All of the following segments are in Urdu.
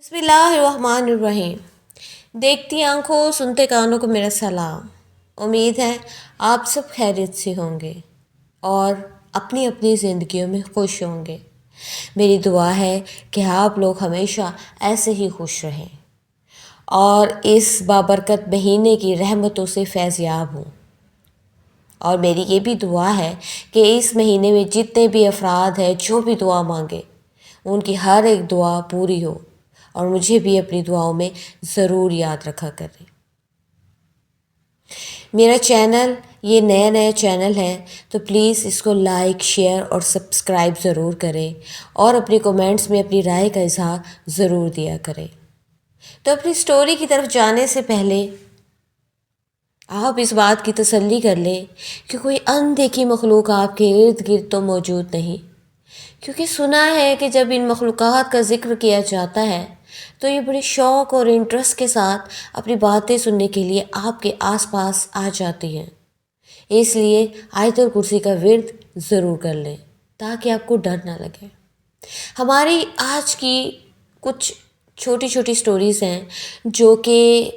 بسم اللہ الرحمن الرحیم۔ دیکھتی آنکھوں سنتے کانوں کو میرا سلام۔ امید ہے آپ سب خیریت سے ہوں گے اور اپنی اپنی زندگیوں میں خوش ہوں گے۔ میری دعا ہے کہ آپ لوگ ہمیشہ ایسے ہی خوش رہیں اور اس بابرکت مہینے کی رحمتوں سے فیض یاب ہوں۔ اور میری یہ بھی دعا ہے کہ اس مہینے میں جتنے بھی افراد ہیں جو بھی دعا مانگے ان کی ہر ایک دعا پوری ہو، اور مجھے بھی اپنی دعاؤں میں ضرور یاد رکھا کریں۔ میرا چینل یہ نیا چینل ہے تو پلیز اس کو لائک، شیئر اور سبسکرائب ضرور کریں اور اپنی کومنٹس میں اپنی رائے کا اظہار ضرور دیا کریں۔ تو اپنی سٹوری کی طرف جانے سے پہلے آپ اس بات کی تسلی کر لیں کہ کوئی اندیکھی مخلوق آپ کے ارد گرد تو موجود نہیں، کیونکہ سنا ہے کہ جب ان مخلوقات کا ذکر کیا جاتا ہے تو یہ بڑے شوق اور انٹرسٹ کے ساتھ اپنی باتیں سننے کے لیے آپ کے آس پاس آ جاتی ہیں۔ اس لیے آیت الکرسی کا ورد ضرور کر لیں تاکہ آپ کو ڈر نہ لگے۔ ہماری آج کی کچھ چھوٹی چھوٹی سٹوریز ہیں جو کہ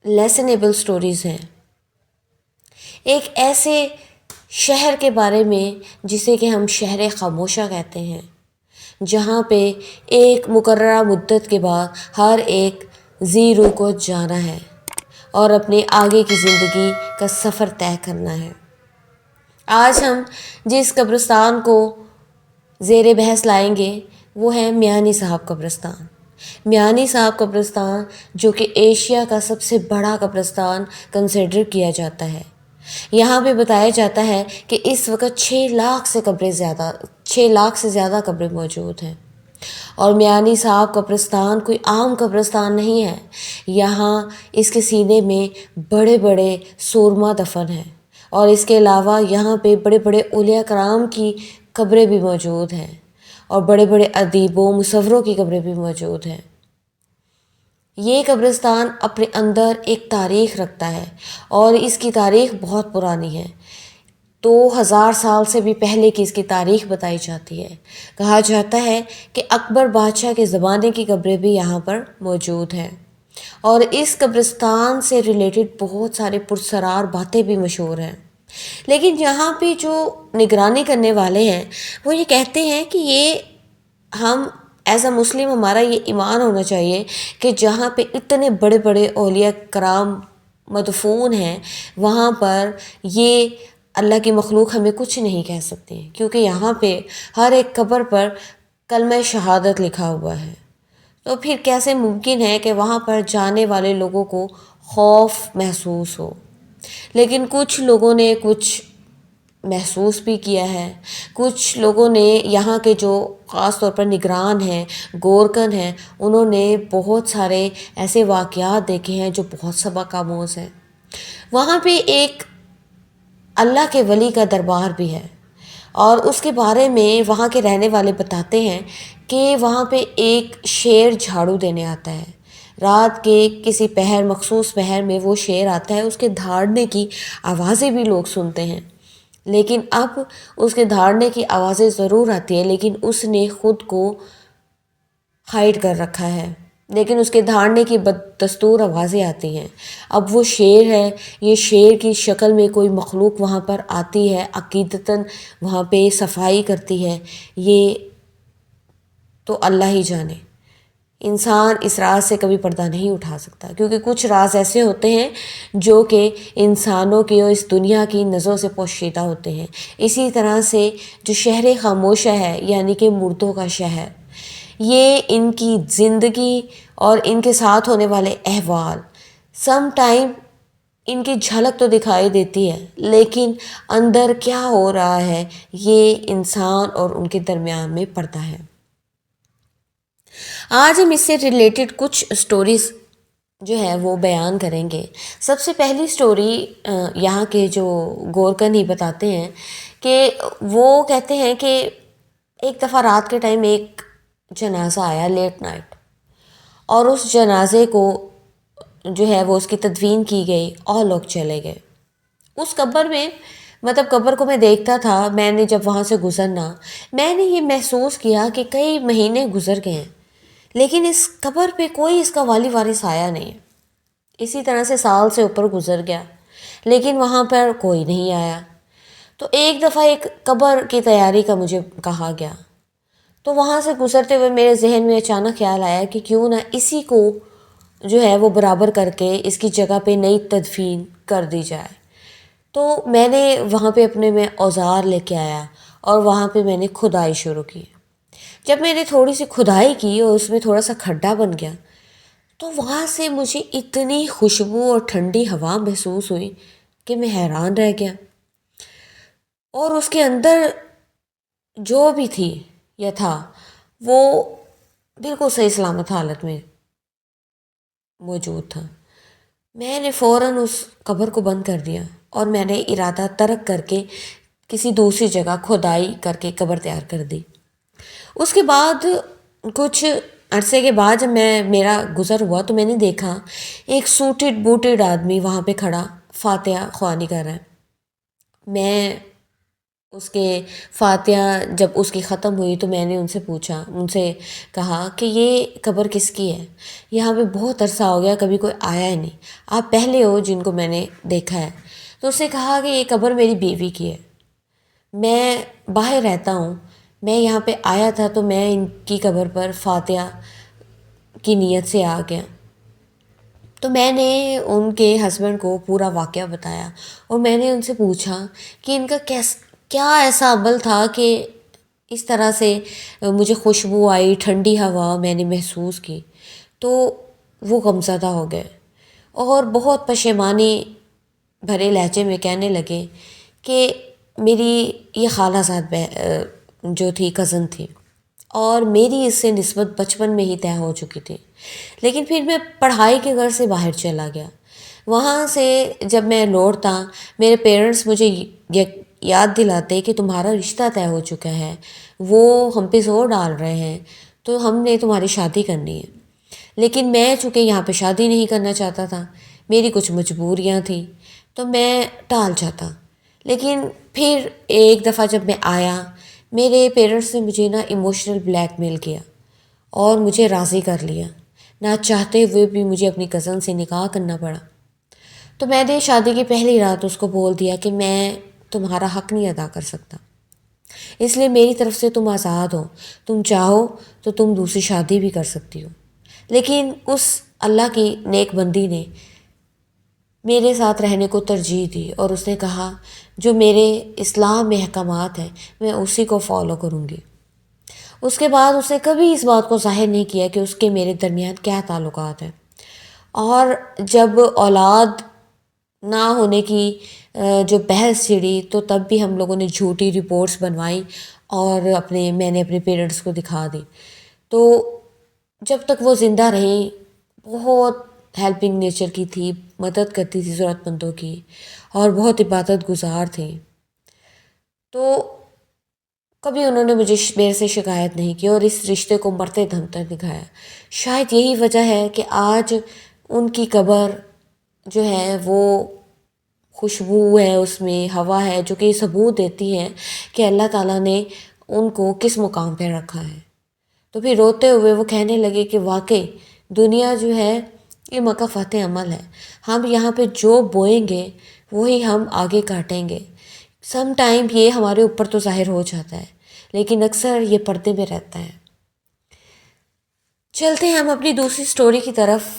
لیسنیبل سٹوریز ہیں۔ ایک ایسے شہر کے بارے میں جسے کہ ہم شہر خاموشہ کہتے ہیں، جہاں پہ ایک مقررہ مدت کے بعد ہر ایک زیرو کو جانا ہے اور اپنے آگے کی زندگی کا سفر طے کرنا ہے۔ آج ہم جس قبرستان کو زیر بحث لائیں گے وہ ہے میانی صاحب قبرستان۔ میانی صاحب قبرستان جو کہ ایشیا کا سب سے بڑا قبرستان کنسیڈر کیا جاتا ہے۔ یہاں پہ بتایا جاتا ہے کہ اس وقت 6 لاکھ سے زیادہ قبریں موجود ہیں، اور میانی صاحب قبرستان کوئی عام قبرستان نہیں ہے۔ یہاں اس کے سینے میں بڑے بڑے سورما دفن ہیں، اور اس کے علاوہ یہاں پہ بڑے بڑے اولیاء کرام کی قبریں بھی موجود ہیں، اور بڑے بڑے ادیبوں مصوروں کی قبریں بھی موجود ہیں۔ یہ قبرستان اپنے اندر ایک تاریخ رکھتا ہے، اور اس کی تاریخ بہت پرانی ہے۔ 2000 سال سے بھی پہلے کی اس کی تاریخ بتائی جاتی ہے۔ کہا جاتا ہے کہ اکبر بادشاہ کے زمانے کی قبریں بھی یہاں پر موجود ہیں، اور اس قبرستان سے ریلیٹڈ بہت سارے پرسرار باتیں بھی مشہور ہیں۔ لیکن یہاں پہ جو نگرانی کرنے والے ہیں وہ یہ کہتے ہیں کہ یہ ہم ایز اے مسلم ہمارا یہ ایمان ہونا چاہیے کہ جہاں پہ اتنے بڑے بڑے اولیاء کرام مدفون ہیں وہاں پر یہ اللہ کی مخلوق ہمیں کچھ نہیں کہہ سکتے، کیونکہ یہاں پہ ہر ایک قبر پر کلمہ شہادت لکھا ہوا ہے۔ تو پھر کیسے ممکن ہے کہ وہاں پر جانے والے لوگوں کو خوف محسوس ہو؟ لیکن کچھ لوگوں نے کچھ محسوس بھی کیا ہے۔ کچھ لوگوں نے یہاں کے جو خاص طور پر نگران ہیں، گورکن ہیں، انہوں نے بہت سارے ایسے واقعات دیکھے ہیں جو بہت سبق آموز ہیں۔ وہاں پہ ایک اللہ کے ولی کا دربار بھی ہے، اور اس کے بارے میں وہاں کے رہنے والے بتاتے ہیں کہ وہاں پہ ایک شیر جھاڑو دینے آتا ہے۔ رات کے کسی پہر، مخصوص پہر میں وہ شیر آتا ہے، اس کے دھاڑنے کی آوازیں بھی لوگ سنتے ہیں۔ لیکن اب اس کے دھاڑنے کی آوازیں ضرور آتی ہیں، لیکن اس نے خود کو ہائیڈ کر رکھا ہے، لیکن اس کے دھاڑنے کی بددستور آوازیں آتی ہیں۔ اب وہ شیر ہے، یہ شیر کی شکل میں کوئی مخلوق وہاں پر آتی ہے، عقیدتاً وہاں پہ صفائی کرتی ہے، یہ تو اللہ ہی جانے۔ انسان اس راز سے کبھی پردہ نہیں اٹھا سکتا، کیونکہ کچھ راز ایسے ہوتے ہیں جو کہ انسانوں کی اور اس دنیا کی نظروں سے پوشیدہ ہوتے ہیں۔ اسی طرح سے جو شہر خاموشہ ہے، یعنی کہ مردوں کا شہر، یہ ان کی زندگی اور ان کے ساتھ ہونے والے احوال سم ٹائم ان کی جھلک تو دکھائی دیتی ہے، لیکن اندر کیا ہو رہا ہے یہ انسان اور ان کے درمیان میں پردہ ہے۔ آج ہم اس سے ریلیٹڈ کچھ سٹوریز جو ہے وہ بیان کریں گے۔ سب سے پہلی سٹوری یہاں کے جو گورکن ہی بتاتے ہیں کہ وہ کہتے ہیں کہ ایک دفعہ رات کے ٹائم ایک جنازہ آیا لیٹ نائٹ، اور اس جنازے کو جو ہے وہ اس کی تدفین کی گئی اور لوگ چلے گئے۔ اس قبر میں قبر کو میں دیکھتا تھا، میں نے جب وہاں سے گزرنا میں نے یہ محسوس کیا کہ کئی مہینے گزر گئے ہیں، لیکن اس قبر پہ کوئی اس کا والی وارث آیا نہیں۔ اسی طرح سے سال سے اوپر گزر گیا لیکن وہاں پر کوئی نہیں آیا۔ تو ایک دفعہ ایک قبر کی تیاری کا مجھے کہا گیا، تو وہاں سے گزرتے ہوئے میرے ذہن میں اچانک خیال آیا کہ کیوں نہ اسی کو جو ہے وہ برابر کر کے اس کی جگہ پہ نئی تدفین کر دی جائے۔ تو میں نے وہاں پہ اپنے میں اوزار لے کے آیا اور وہاں پہ میں نے کھدائی شروع کی۔ جب میں نے تھوڑی سی کھدائی کی اور اس میں تھوڑا سا کھڈا بن گیا تو وہاں سے مجھے اتنی خوشبو اور ٹھنڈی ہوا محسوس ہوئی کہ میں حیران رہ گیا، اور اس کے اندر جو بھی تھی یا تھا وہ بالکل صحیح سلامت حالت میں موجود تھا۔ میں نے فوراً اس قبر کو بند کر دیا اور میں نے ارادہ ترک کر کے کسی دوسری جگہ کھدائی کر کے قبر تیار کر دی۔ اس کے بعد کچھ عرصے کے بعد جب میرا گزر ہوا تو میں نے دیکھا ایک سوٹڈ بوٹڈ آدمی وہاں پہ کھڑا فاتحہ خوانی کر رہا ہے۔ میں اس کے فاتحہ جب اس کی ختم ہوئی تو میں نے ان سے کہا کہ یہ قبر کس کی ہے؟ یہاں پہ بہت عرصہ ہو گیا کبھی کوئی آیا ہی نہیں، آپ پہلے ہو جن کو میں نے دیکھا ہے۔ تو اس نے کہا کہ یہ قبر میری بیوی کی ہے، میں باہر رہتا ہوں، میں یہاں پہ آیا تھا تو میں ان کی قبر پر فاتحہ کی نیت سے آ گیا۔ تو میں نے ان کے ہسبینڈ کو پورا واقعہ بتایا اور میں نے ان سے پوچھا کہ ان کا کیا ایسا عمل تھا کہ اس طرح سے مجھے خوشبو آئی، ٹھنڈی ہوا میں نے محسوس کی۔ تو وہ غمزدہ ہو گئے اور بہت پشیمانی بھرے لہجے میں کہنے لگے کہ میری یہ خالہ زاد جو تھی کزن تھی اور میری اس سے نسبت بچپن میں ہی طے ہو چکی تھی، لیکن پھر میں پڑھائی کے غرض سے باہر چلا گیا۔ وہاں سے جب میں لوٹتا میرے پیرنٹس مجھے یاد دلاتے کہ تمہارا رشتہ طے ہو چکا ہے، وہ ہم پہ زور ڈال رہے ہیں تو ہم نے تمہاری شادی کرنی ہے۔ لیکن میں چونکہ یہاں پہ شادی نہیں کرنا چاہتا تھا، میری کچھ مجبوریاں تھیں تو میں ٹال جاتا۔ لیکن پھر ایک دفعہ جب میں آیا میرے پیرنٹس نے مجھے ایموشنل بلیک میل کیا اور مجھے راضی کر لیا، نہ چاہتے ہوئے بھی مجھے اپنی کزن سے نکاح کرنا پڑا۔ تو میں نے شادی کی پہلی رات اس کو بول دیا کہ میں تمہارا حق نہیں ادا کر سکتا، اس لیے میری طرف سے تم آزاد ہو، تم چاہو تو تم دوسری شادی بھی کر سکتی ہو۔ لیکن اس اللہ کی نیک بندی نے میرے ساتھ رہنے کو ترجیح دی اور اس نے کہا جو میرے اسلام میں احکامات ہیں میں اسی کو فالو کروں گی۔ اس کے بعد اس نے کبھی اس بات کو ظاہر نہیں کیا کہ اس کے میرے درمیان کیا تعلقات ہیں، اور جب اولاد نہ ہونے کی جو بحث چھڑی تو تب بھی ہم لوگوں نے جھوٹی رپورٹس بنوائی اور میں نے اپنے پیرنٹس کو دکھا دی۔ تو جب تک وہ زندہ رہیں بہت ہیلپنگ نیچر کی تھی، مدد کرتی تھی ضرورت مندوں کی، اور بہت عبادت گزار تھیں۔ تو کبھی انہوں نے میرے سے شکایت نہیں کی اور اس رشتے کو مرتے دم تک نبھایا۔ شاید یہی وجہ ہے کہ آج ان کی قبر جو ہے وہ خوشبو ہے، اس میں ہوا ہے، جو کہ ثبوت دیتی ہے کہ اللہ تعالیٰ نے ان کو کس مقام پہ رکھا ہے۔ تو پھر روتے ہوئے وہ کہنے لگے کہ واقعی دنیا جو ہے یہ مکہ فتح عمل ہے، ہم یہاں پہ جو بوئیں گے وہی ہم آگے کاٹیں گے۔ سم ٹائم یہ ہمارے اوپر تو ظاہر ہو جاتا ہے لیکن اکثر یہ پردے میں رہتا ہے۔ چلتے ہیں ہم اپنی دوسری سٹوری کی طرف۔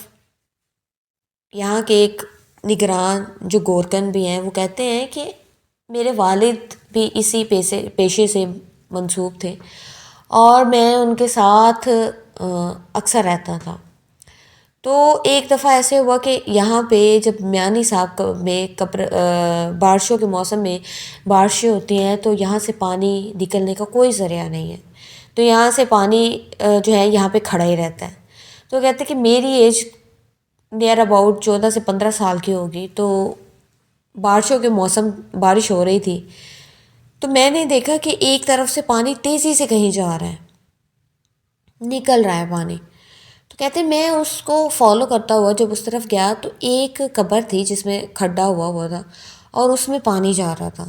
یہاں کے ایک نگران جو گورکن بھی ہیں وہ کہتے ہیں کہ میرے والد بھی اسی پیشے سے منسوب تھے اور میں ان کے ساتھ اکثر رہتا تھا۔ تو ایک دفعہ ایسے ہوا کہ یہاں پہ جب میانی صاحب میں بارشوں کے موسم میں بارشیں ہوتی ہیں تو یہاں سے پانی نکلنے کا کوئی ذریعہ نہیں ہے، تو یہاں سے پانی جو ہے یہاں پہ کھڑا ہی رہتا ہے۔ تو کہتے ہیں کہ میری ایج نیئر اباؤٹ 14 سے 15 سال کی ہوگی، تو بارشوں کے موسم بارش ہو رہی تھی تو میں نے دیکھا کہ ایک طرف سے پانی تیزی سے کہیں جا رہا ہے، نکل رہا ہے پانی۔ تو کہتے ہیں میں اس کو فالو کرتا ہوا جب اس طرف گیا تو ایک قبر تھی جس میں کھڈا ہوا تھا اور اس میں پانی جا رہا تھا۔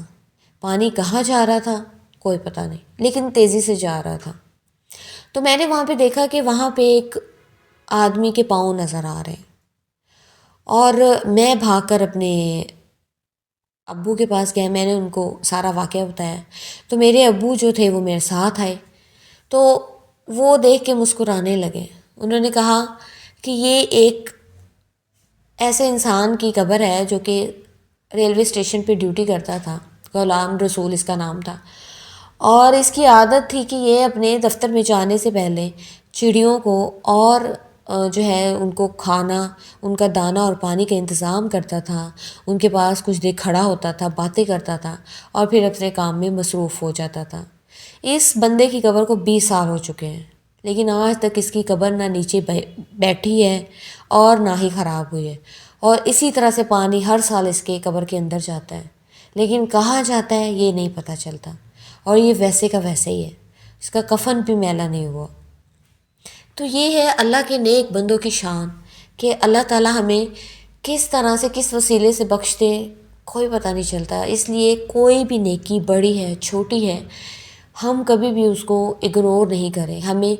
پانی کہاں جا رہا تھا کوئی پتہ نہیں لیکن تیزی سے جا رہا تھا۔ تو میں نے وہاں پہ دیکھا کہ وہاں پہ ایک آدمی کے پاؤں نظر آ رہے ہیں، اور میں بھاگ کر اپنے ابو کے پاس گیا، میں نے ان کو سارا واقعہ بتایا، تو میرے ابو جو تھے وہ میرے ساتھ آئے، تو وہ دیکھ کے مسکرانے لگے۔ انہوں نے کہا کہ یہ ایک ایسے انسان کی قبر ہے جو کہ ریلوے اسٹیشن پہ ڈیوٹی کرتا تھا، غلام رسول اس کا نام تھا، اور اس کی عادت تھی کہ یہ اپنے دفتر میں جانے سے پہلے چڑیوں کو اور جو ہے ان کو کھانا، ان کا دانہ اور پانی کا انتظام کرتا تھا، ان کے پاس کچھ دیر کھڑا ہوتا تھا، باتیں کرتا تھا، اور پھر اپنے کام میں مصروف ہو جاتا تھا۔ اس بندے کی قبر کو 20 سال ہو چکے ہیں، لیکن آج تک اس کی قبر نہ نیچے بیٹھی ہے اور نہ ہی خراب ہوئی ہے، اور اسی طرح سے پانی ہر سال اس کے قبر کے اندر جاتا ہے، لیکن کہاں جاتا ہے یہ نہیں پتہ چلتا، اور یہ ویسے کا ویسے ہی ہے، اس کا کفن بھی میلا نہیں ہوا۔ تو یہ ہے اللہ کے نیک بندوں کی شان کہ اللہ تعالیٰ ہمیں کس طرح سے کس وسیلے سے بخش دے، کوئی پتہ نہیں چلتا۔ اس لیے کوئی بھی نیکی بڑی ہے چھوٹی ہے، ہم کبھی بھی اس کو اگنور نہیں کریں، ہمیں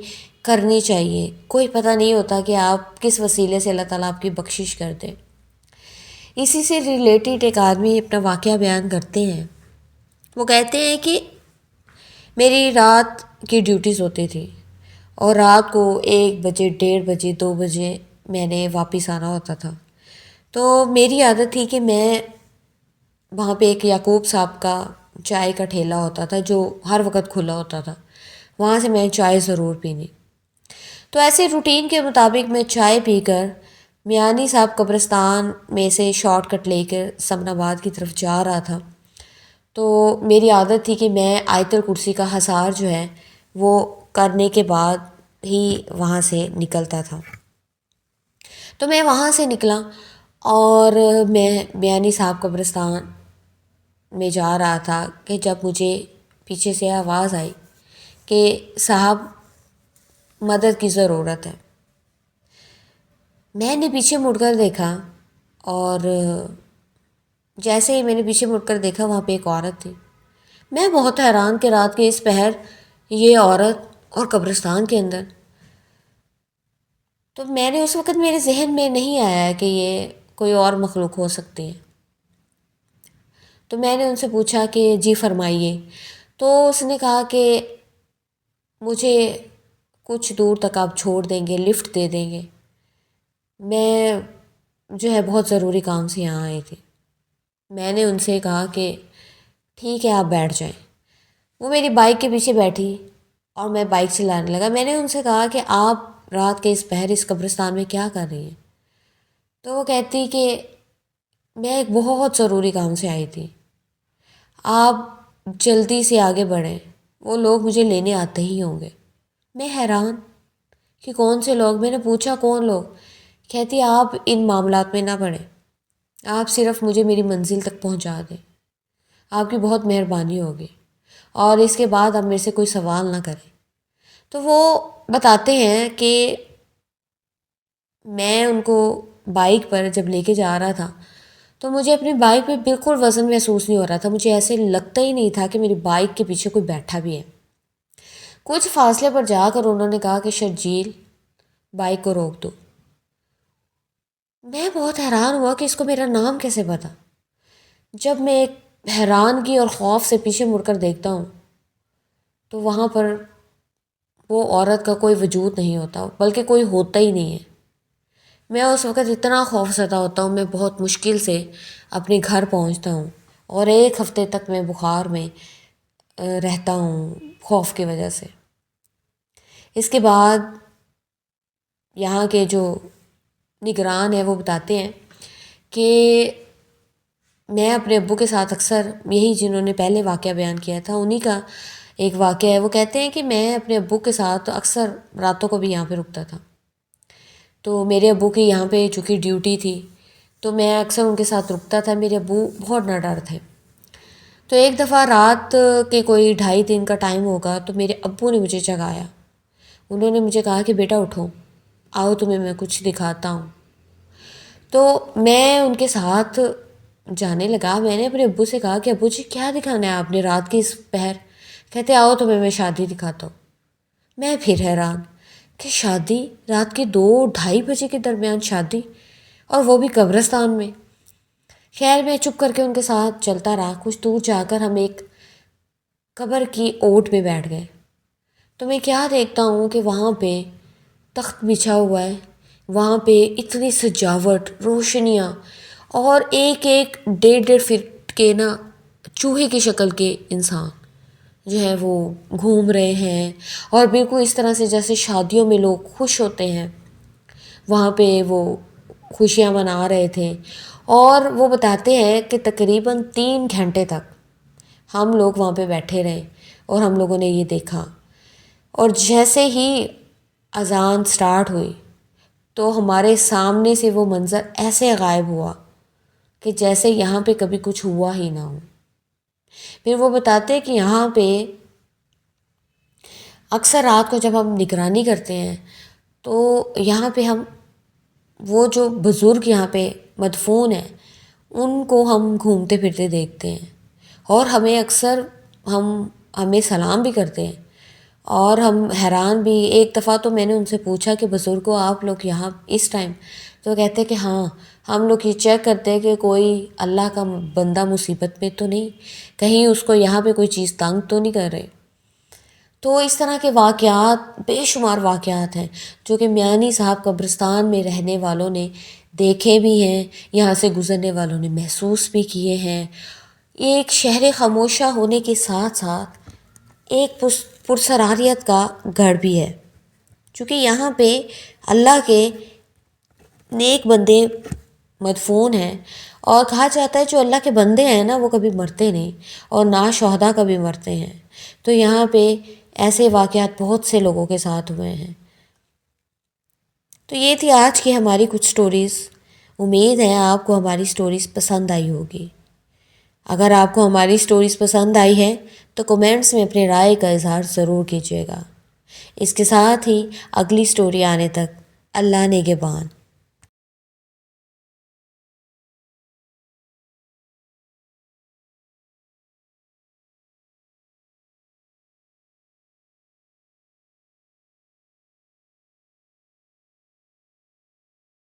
کرنی چاہیے۔ کوئی پتہ نہیں ہوتا کہ آپ کس وسیلے سے اللہ تعالیٰ آپ کی بخشش کر دے۔ اسی سے ریلیٹڈ ایک آدمی اپنا واقعہ بیان کرتے ہیں۔ وہ کہتے ہیں کہ میری رات کی ڈیوٹیز ہوتی تھی، اور رات کو 1 بجے، 1:30 بجے، 2 بجے میں نے واپس آنا ہوتا تھا۔ تو میری عادت تھی کہ میں وہاں پہ ایک یعقوب صاحب کا چائے کا ٹھیلا ہوتا تھا جو ہر وقت کھلا ہوتا تھا، وہاں سے میں چائے ضرور پینی۔ تو ایسے روٹین کے مطابق میں چائے پی کر میانی صاحب قبرستان میں سے شارٹ کٹ لے کر سمن آباد کی طرف جا رہا تھا۔ تو میری عادت تھی کہ میں آیت الکرسی کا حصار جو ہے وہ کرنے کے بعد ہی وہاں سے نکلتا تھا۔ تو میں وہاں سے نکلا اور میں میانی صاحب قبرستان میں جا رہا تھا کہ جب مجھے پیچھے سے آواز آئی کہ صاحب مدد کی ضرورت ہے۔ میں نے پیچھے مڑ کر دیکھا، اور جیسے ہی میں نے پیچھے مڑ کر دیکھا وہاں پہ ایک عورت تھی۔ میں بہت حیران کہ رات کے اس پہر یہ عورت اور قبرستان کے اندر۔ تو میں نے اس وقت میرے ذہن میں نہیں آیا کہ یہ کوئی اور مخلوق ہو سکتی ہے۔ تو میں نے ان سے پوچھا کہ جی فرمائیے۔ تو اس نے کہا کہ مجھے کچھ دور تک آپ چھوڑ دیں گے، لفٹ دے دیں گے، میں جو ہے بہت ضروری کام سے یہاں آئی تھی۔ میں نے ان سے کہا کہ ٹھیک ہے آپ بیٹھ جائیں۔ وہ میری بائک کے پیچھے بیٹھی اور میں بائک چلانے لگا۔ میں نے ان سے کہا کہ آپ رات کے اس پہر اس قبرستان میں کیا کر رہی ہیں؟ تو وہ کہتی کہ میں ایک بہت ضروری کام سے آئی تھی، آپ جلدی سے آگے بڑھیں، وہ لوگ مجھے لینے آتے ہی ہوں گے۔ میں حیران کہ کون سے لوگ؟ میں نے پوچھا کون لوگ؟ کہتی آپ ان معاملات میں نہ پڑیں، آپ صرف مجھے میری منزل تک پہنچا دیں، آپ کی بہت مہربانی ہوگی، اور اس کے بعد آپ میرے سے کوئی سوال نہ کریں۔ تو وہ بتاتے ہیں کہ میں ان کو بائک پر جب لے کے جا رہا تھا تو مجھے اپنی بائک پہ بالکل وزن محسوس نہیں ہو رہا تھا، مجھے ایسے لگتا ہی نہیں تھا کہ میری بائک کے پیچھے کوئی بیٹھا بھی ہے۔ کچھ فاصلے پر جا کر انہوں نے کہا کہ شرجیل بائک کو روک دو۔ میں بہت حیران ہوا کہ اس کو میرا نام کیسے پتا۔ جب میں ایک حیرانگی اور خوف سے پیچھے مڑ کر دیکھتا ہوں تو وہاں پر وہ عورت کا کوئی وجود نہیں ہوتا، بلکہ کوئی ہوتا ہی نہیں ہے۔ میں اس وقت اتنا خوف زدہ ہوتا ہوں، میں بہت مشکل سے اپنے گھر پہنچتا ہوں، اور 1 ہفتے تک میں بخار میں رہتا ہوں خوف کی وجہ سے۔ اس کے بعد یہاں کے جو نگران ہیں وہ بتاتے ہیں کہ میں اپنے ابو کے ساتھ اکثر یہی جنہوں نے پہلے واقعہ بیان کیا تھا انہی کا ایک واقعہ ہے۔ وہ کہتے ہیں کہ میں اپنے ابو کے ساتھ اکثر راتوں کو بھی یہاں پہ رکتا تھا۔ تو میرے ابو کی یہاں پہ چونکہ ڈیوٹی تھی تو میں اکثر ان کے ساتھ رکتا تھا۔ میرے ابو بہت نڈر تھے۔ تو ایک دفعہ رات کے کوئی 2:30-3 کا ٹائم ہوگا تو میرے ابو نے مجھے جگایا۔ انہوں نے مجھے کہا کہ بیٹا اٹھو، آؤ تمہیں میں کچھ دکھاتا ہوں۔ تو میں ان کے ساتھ جانے لگا۔ میں نے اپنے ابو سے کہا کہ ابو جی کیا دکھانا ہے آپ نے رات کی اس پہر؟ کہتے آؤ تمہیں میں شادی دکھاتا ہوں۔ میں پھر حیران کہ شادی رات کے 2-2:30 بجے کے درمیان شادی، اور وہ بھی قبرستان میں۔ خیر میں چپ کر کے ان کے ساتھ چلتا رہا۔ کچھ دور جا کر ہم ایک قبر کی اوٹ میں بیٹھ گئے تو میں کیا دیکھتا ہوں کہ وہاں پہ تخت بچھا ہوا ہے، وہاں پہ اتنی سجاوٹ، روشنیاں، اور ایک ایک 1.5-1.5 فٹ کے نا چوہے کی شکل کے انسان جو ہے وہ گھوم رہے ہیں، اور بالکل اس طرح سے جیسے شادیوں میں لوگ خوش ہوتے ہیں، وہاں پہ وہ خوشیاں منا رہے تھے۔ اور وہ بتاتے ہیں کہ تقریباً 3 گھنٹے تک ہم لوگ وہاں پہ بیٹھے رہے اور ہم لوگوں نے یہ دیکھا، اور جیسے ہی اذان سٹارٹ ہوئی تو ہمارے سامنے سے وہ منظر ایسے غائب ہوا کہ جیسے یہاں پہ کبھی کچھ ہوا ہی نہ ہو۔ پھر وہ بتاتے کہ یہاں پہ اکثر رات کو جب ہم نگرانی کرتے ہیں تو یہاں پہ ہم وہ جو بزرگ یہاں پہ مدفون ہیں ان کو ہم گھومتے پھرتے دیکھتے ہیں، اور ہمیں اکثر ہمیں سلام بھی کرتے ہیں، اور ہم حیران بھی۔ ایک دفعہ تو میں نے ان سے پوچھا کہ بزرگوں آپ لوگ یہاں اس ٹائم، تو کہتے کہ ہاں ہم لوگ یہ چیک کرتے ہیں کہ کوئی اللہ کا بندہ مصیبت میں تو نہیں، کہیں اس کو یہاں پہ کوئی چیز تنگ تو نہیں کر رہے۔ تو اس طرح کے واقعات، بے شمار واقعات ہیں جو کہ میانی صاحب قبرستان میں رہنے والوں نے دیکھے بھی ہیں، یہاں سے گزرنے والوں نے محسوس بھی کیے ہیں۔ ایک شہر خاموشہ ہونے کے ساتھ ساتھ ایک پرسرارت کا گڑھ بھی ہے، چونکہ یہاں پہ اللہ کے نیک بندے مدفون ہیں، اور کہا جاتا ہے جو اللہ کے بندے ہیں نا وہ کبھی مرتے نہیں، اور نہ شہداء کبھی مرتے ہیں۔ تو یہاں پہ ایسے واقعات بہت سے لوگوں کے ساتھ ہوئے ہیں۔ تو یہ تھی آج کی ہماری کچھ سٹوریز۔ امید ہے آپ کو ہماری سٹوریز پسند آئی ہوگی۔ اگر آپ کو ہماری سٹوریز پسند آئی ہے تو کومنٹس میں اپنے رائے کا اظہار ضرور کیجیے گا۔ اس کے ساتھ ہی اگلی سٹوری آنے تک اللہ نگہبان۔